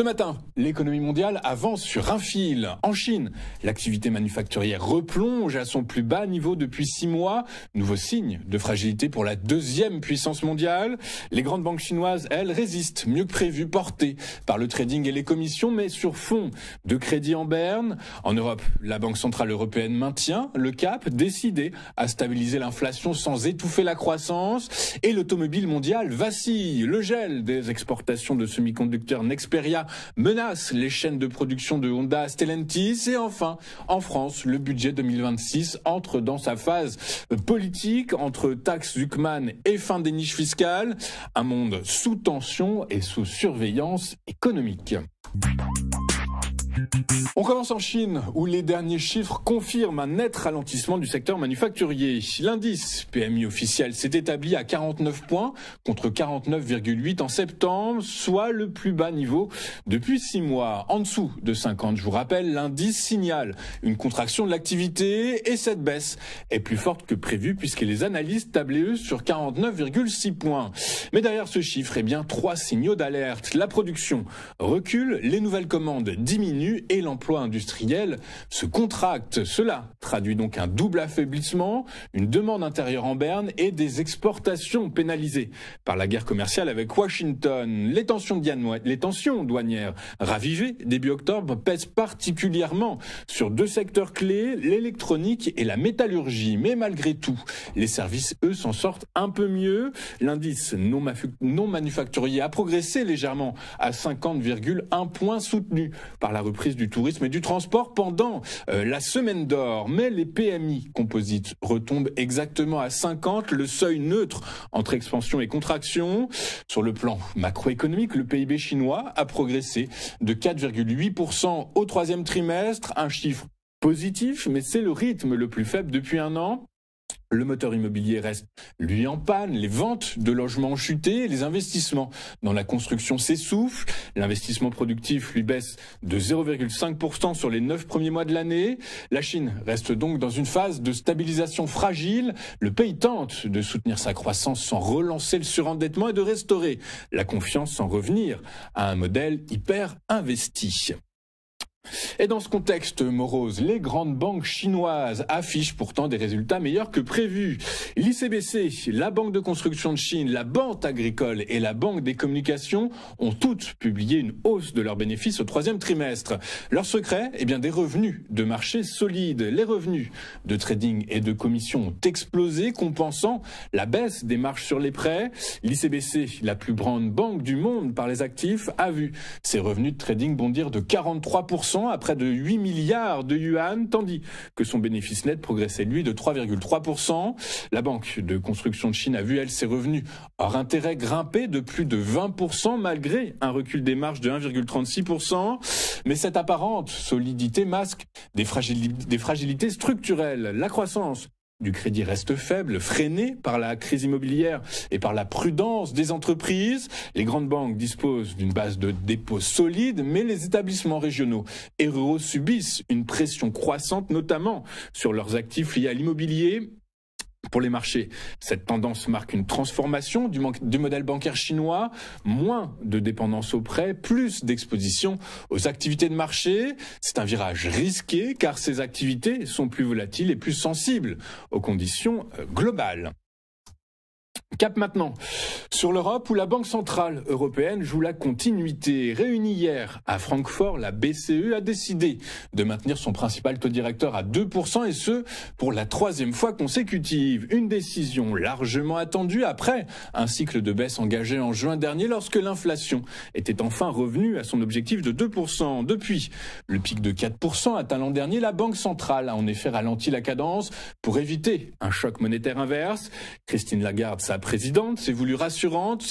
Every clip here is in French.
Ce matin, l'économie mondiale avance sur un fil. En Chine, l'activité manufacturière replonge à son plus bas niveau depuis 6 mois. Nouveau signe de fragilité pour la deuxième puissance mondiale. Les grandes banques chinoises, elles, résistent mieux que prévu, portées par le trading et les commissions, mais sur fond de crédit en berne. En Europe, la Banque centrale européenne maintient le cap, décidée à stabiliser l'inflation sans étouffer la croissance. Et l'automobile mondiale vacille. Le gel des exportations de semi-conducteurs Nexperia menace les chaînes de production de Honda, Stellantis. Et enfin, en France, le budget 2026 entre dans sa phase politique entre taxes Zuckman et fin des niches fiscales. Un monde sous tension et sous surveillance économique. On commence en Chine, où les derniers chiffres confirment un net ralentissement du secteur manufacturier. L'indice PMI officiel s'est établi à 49 points, contre 49,8 en septembre, soit le plus bas niveau depuis 6 mois. En dessous de 50, je vous rappelle, l'indice signale une contraction de l'activité, et cette baisse est plus forte que prévu, puisque les analystes tablaient eux sur 49,6 points. Mais derrière ce chiffre, eh bien, 3 signaux d'alerte. La production recule, les nouvelles commandes diminuent, et l'emploi industriel se contracte. Cela traduit donc un double affaiblissement, une demande intérieure en berne et des exportations pénalisées par la guerre commerciale avec Washington. Les tensions douanières ravivées début octobre pèsent particulièrement sur 2 secteurs clés, l'électronique et la métallurgie. Mais malgré tout, les services, eux, s'en sortent un peu mieux. L'indice non manufacturier a progressé légèrement à 50,1 points, soutenu par la reprise du tourisme et du transport pendant la semaine d'or. Mais les PMI composites retombent exactement à 50, le seuil neutre entre expansion et contraction. Sur le plan macroéconomique, le PIB chinois a progressé de 4,8% au 3e trimestre, un chiffre positif, mais c'est le rythme le plus faible depuis un an. Le moteur immobilier reste, lui, en panne. Les ventes de logements ont chuté. Les investissements dans la construction s'essoufflent. L'investissement productif, lui, baisse de 0,5% sur les 9 premiers mois de l'année. La Chine reste donc dans une phase de stabilisation fragile. Le pays tente de soutenir sa croissance sans relancer le surendettement et de restaurer la confiance sans revenir à un modèle hyper investi. Et dans ce contexte morose, les grandes banques chinoises affichent pourtant des résultats meilleurs que prévus. L'ICBC, la Banque de construction de Chine, la Banque agricole et la Banque des communications ont toutes publié une hausse de leurs bénéfices au 3e trimestre. Leur secret, eh bien, des revenus de marché solides. Les revenus de trading et de commission ont explosé, compensant la baisse des marges sur les prêts. L'ICBC, la plus grande banque du monde par les actifs, a vu ses revenus de trading bondir de 43% à près de 8 milliards de yuan, tandis que son bénéfice net progressait, lui, de 3,3%. La Banque de construction de Chine a vu, elle, ses revenus hors intérêt grimper de plus de 20%, malgré un recul des marges de 1,36%. Mais cette apparente solidité masque des fragilités structurelles. La croissance du crédit reste faible, freiné par la crise immobilière et par la prudence des entreprises. Les grandes banques disposent d'une base de dépôt solide, mais les établissements régionaux et ruraux subissent une pression croissante, notamment sur leurs actifs liés à l'immobilier. Pour les marchés, cette tendance marque une transformation du modèle bancaire chinois, moins de dépendance aux prêts, plus d'exposition aux activités de marché. C'est un virage risqué car ces activités sont plus volatiles et plus sensibles aux conditions globales. Cap maintenant sur l'Europe, où la Banque centrale européenne joue la continuité. Réunie hier à Francfort, la BCE a décidé de maintenir son principal taux directeur à 2%, et ce pour la 3e fois consécutive. Une décision largement attendue après un cycle de baisse engagé en juin dernier, lorsque l'inflation était enfin revenue à son objectif de 2%. Depuis le pic de 4% atteint l'an dernier, la Banque centrale a en effet ralenti la cadence pour éviter un choc monétaire inverse. Christine Lagarde, sa présidente, s'est voulue rassurante.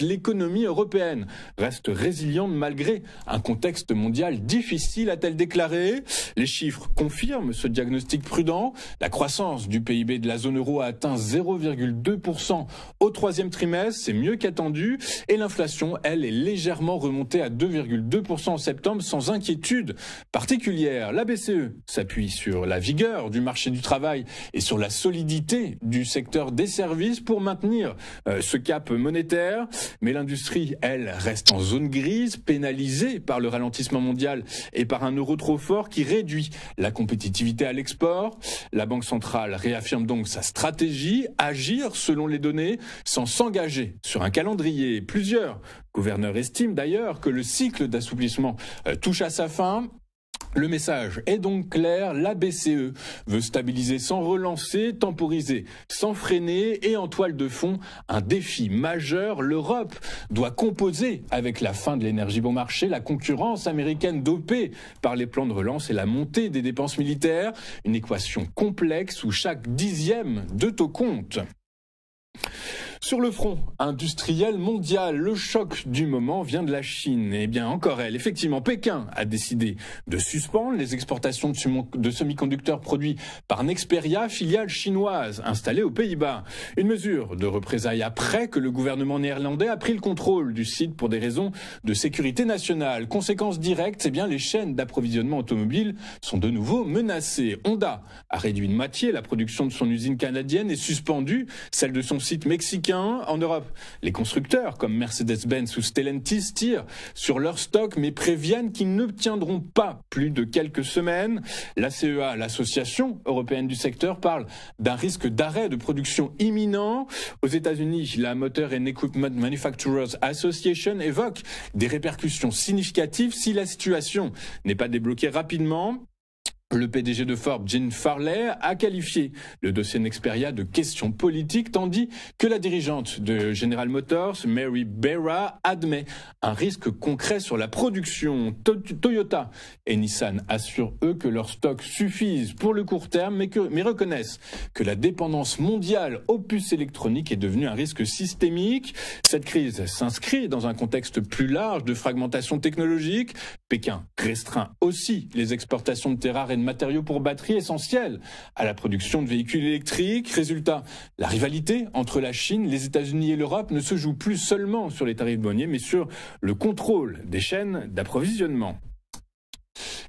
L'économie européenne reste résiliente malgré un contexte mondial difficile, a-t-elle déclaré. Les chiffres confirment ce diagnostic prudent. La croissance du PIB de la zone euro a atteint 0,2% au 3e trimestre, c'est mieux qu'attendu. Et l'inflation, elle, est légèrement remontée à 2,2% en septembre, sans inquiétude particulière. La BCE s'appuie sur la vigueur du marché du travail et sur la solidité du secteur des services pour maintenir ce cap monétaire. Mais l'industrie, elle, reste en zone grise, pénalisée par le ralentissement mondial et par un euro trop fort qui réduit la compétitivité à l'export. La Banque centrale réaffirme donc sa stratégie, agir selon les données, sans s'engager sur un calendrier. Plusieurs gouverneurs estiment d'ailleurs que le cycle d'assouplissement touche à sa fin. Le message est donc clair, la BCE veut stabiliser sans relancer, temporiser sans freiner et en toile de fond, un défi majeur. L'Europe doit composer avec la fin de l'énergie bon marché, la concurrence américaine dopée par les plans de relance et la montée des dépenses militaires. Une équation complexe où chaque dixième de taux compte. Sur le front industriel mondial, le choc du moment vient de la Chine. Eh bien, encore elle. Effectivement, Pékin a décidé de suspendre les exportations de semi-conducteurs produits par Nexperia, filiale chinoise installée aux Pays-Bas. Une mesure de représailles après que le gouvernement néerlandais a pris le contrôle du site pour des raisons de sécurité nationale. Conséquence directe, eh bien, les chaînes d'approvisionnement automobile sont de nouveau menacées. Honda a réduit de moitié la production de son usine canadienne et suspendu celle de son site mexicain. En Europe, les constructeurs comme Mercedes-Benz ou Stellantis tirent sur leur stock mais préviennent qu'ils ne tiendront pas plus de quelques semaines. La CEA, l'association européenne du secteur, parle d'un risque d'arrêt de production imminent. Aux États-Unis, la Motor and Equipment Manufacturers Association évoque des répercussions significatives si la situation n'est pas débloquée rapidement. Le PDG de Ford, Jim Farley, a qualifié le dossier Nexperia de question politique, tandis que la dirigeante de General Motors, Mary Barra, admet un risque concret sur la production. Toyota et Nissan assurent, eux, que leurs stocks suffisent pour le court terme, mais reconnaissent que la dépendance mondiale aux puces électroniques est devenue un risque systémique. Cette crise s'inscrit dans un contexte plus large de fragmentation technologique. Pékin restreint aussi les exportations de terres rares et de matériaux pour batteries essentiels à la production de véhicules électriques. Résultat, la rivalité entre la Chine, les États-Unis et l'Europe ne se joue plus seulement sur les tarifs douaniers, mais sur le contrôle des chaînes d'approvisionnement.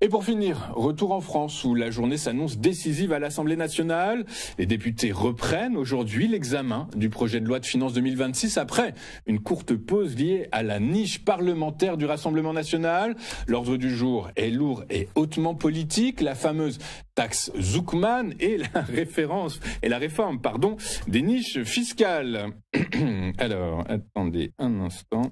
Et pour finir, retour en France où la journée s'annonce décisive à l'Assemblée nationale. Les députés reprennent aujourd'hui l'examen du projet de loi de finances 2026 après une courte pause liée à la niche parlementaire du Rassemblement national. L'ordre du jour est lourd et hautement politique. La fameuse taxe Zuckman et la réforme des niches fiscales. Alors, attendez un instant.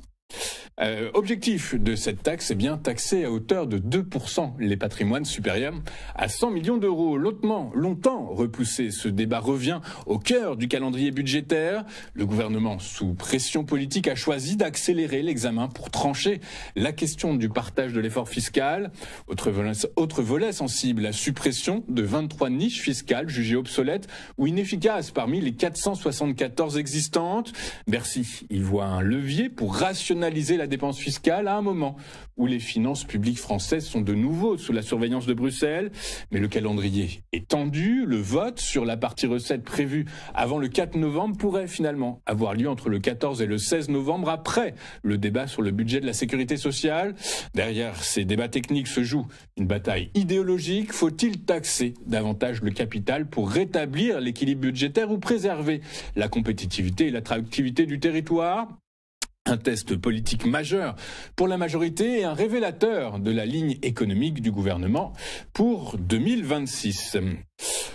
Objectif de cette taxe, bien taxer à hauteur de 2% les patrimoines supérieurs à 100 millions d'euros. Longtemps repoussé, ce débat revient au cœur du calendrier budgétaire. Le gouvernement, sous pression politique, a choisi d'accélérer l'examen pour trancher la question du partage de l'effort fiscal. Autre volet sensible, la suppression de 23 niches fiscales jugées obsolètes ou inefficaces parmi les 474 existantes. Bercy y voit un levier pour rationaliser la dépense fiscale à un moment où les finances publiques françaises sont de nouveau sous la surveillance de Bruxelles. Mais le calendrier est tendu. Le vote sur la partie recettes prévue avant le 4 novembre pourrait finalement avoir lieu entre le 14 et le 16 novembre, après le débat sur le budget de la sécurité sociale. Derrière ces débats techniques se joue une bataille idéologique. Faut-il taxer davantage le capital pour rétablir l'équilibre budgétaire ou préserver la compétitivité et l'attractivité du territoire ? Un test politique majeur pour la majorité et un révélateur de la ligne économique du gouvernement pour 2026.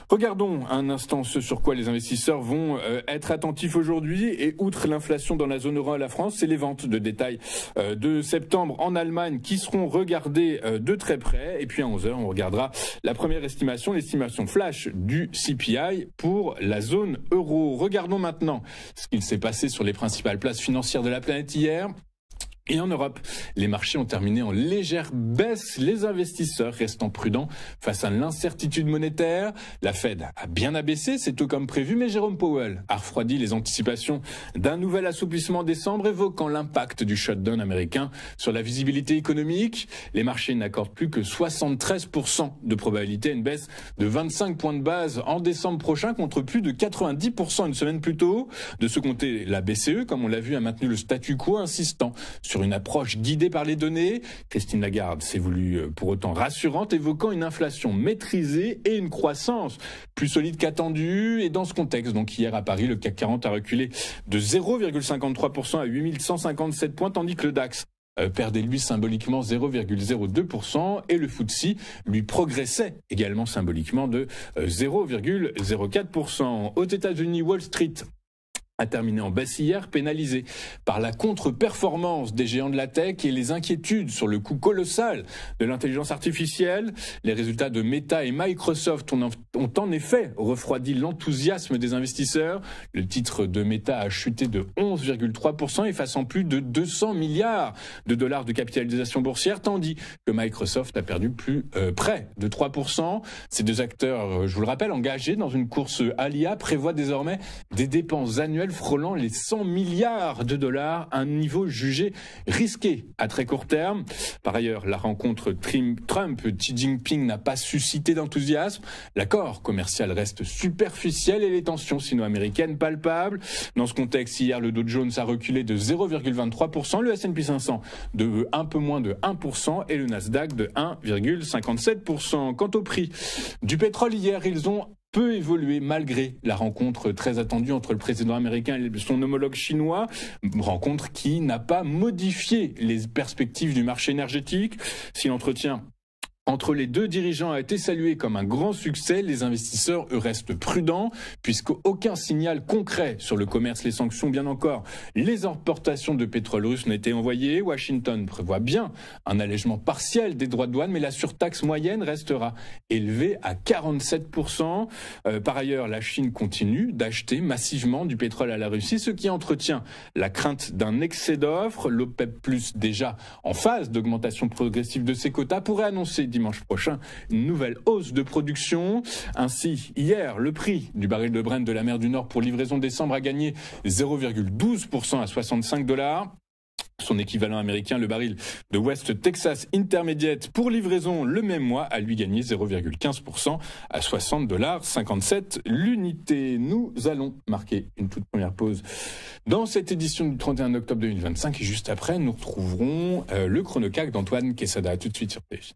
Regardons un instant ce sur quoi les investisseurs vont être attentifs aujourd'hui. Et outre l'inflation dans la zone euro à la France, c'est les ventes de détail de septembre en Allemagne qui seront regardées de très près. Et puis à 11h, on regardera la première estimation, l'estimation flash du CPI pour la zone euro. Regardons maintenant ce qu'il s'est passé sur les principales places financières de la planète hier. Et en Europe, les marchés ont terminé en légère baisse, les investisseurs restant prudents face à l'incertitude monétaire. La Fed a bien abaissé ses taux comme prévu, mais Jérôme Powell a refroidi les anticipations d'un nouvel assouplissement en décembre, évoquant l'impact du shutdown américain sur la visibilité économique. Les marchés n'accordent plus que 73% de probabilité à une baisse de 25 points de base en décembre prochain, contre plus de 90% une semaine plus tôt. De ce côté, la BCE, comme on l'a vu, a maintenu le statu quo, insistant sur sur une approche guidée par les données. Christine Lagarde s'est voulue pour autant rassurante, évoquant une inflation maîtrisée et une croissance plus solide qu'attendue. Et dans ce contexte, donc hier à Paris, le CAC 40 a reculé de 0,53% à 8157 points, tandis que le DAX perdait lui symboliquement 0,02% et le FTSE lui progressait également symboliquement de 0,04%. Aux États-Unis, Wall Street a terminé en baisse hier, pénalisé par la contre-performance des géants de la tech et les inquiétudes sur le coût colossal de l'intelligence artificielle. Les résultats de Meta et Microsoft ont en effet refroidi l'enthousiasme des investisseurs. Le titre de Meta a chuté de 11,3%, effaçant plus de 200 milliards de dollars de capitalisation boursière, tandis que Microsoft a perdu près de 3%. Ces deux acteurs, je vous le rappelle, engagés dans une course à l'IA, prévoient désormais des dépenses annuelles frôlant les 100 milliards de dollars, un niveau jugé risqué à très court terme. Par ailleurs, la rencontre Trump-Xi Jinping n'a pas suscité d'enthousiasme. L'accord commercial reste superficiel et les tensions sino-américaines palpables. Dans ce contexte, hier, le Dow Jones a reculé de 0,23%, le S&P 500 de un peu moins de 1% et le Nasdaq de 1,57%. Quant au prix du pétrole, hier, ils ont peu évolué malgré la rencontre très attendue entre le président américain et son homologue chinois, rencontre qui n'a pas modifié les perspectives du marché énergétique. Si l'entretien entre les deux dirigeants a été salué comme un grand succès, les investisseurs, eux, restent prudents, puisqu'aucun signal concret sur le commerce, les sanctions, bien encore les importations de pétrole russe n'a été envoyé. Washington prévoit bien un allègement partiel des droits de douane, mais la surtaxe moyenne restera élevée à 47%. Par ailleurs, la Chine continue d'acheter massivement du pétrole à la Russie, ce qui entretient la crainte d'un excès d'offres. L'OPEP+, déjà en phase d'augmentation progressive de ses quotas, pourrait annoncer dimanche prochain une nouvelle hausse de production. Ainsi, hier, le prix du baril de Brent de la mer du Nord pour livraison décembre a gagné 0,12% à $65. Son équivalent américain, le baril de West Texas Intermediate pour livraison le même mois, a lui gagné 0,15% à $60,57 l'unité. Nous allons marquer une toute première pause dans cette édition du 31 octobre 2025 et juste après, nous retrouverons le chrono-CAC d'Antoine Quesada. Tout de suite sur TFI.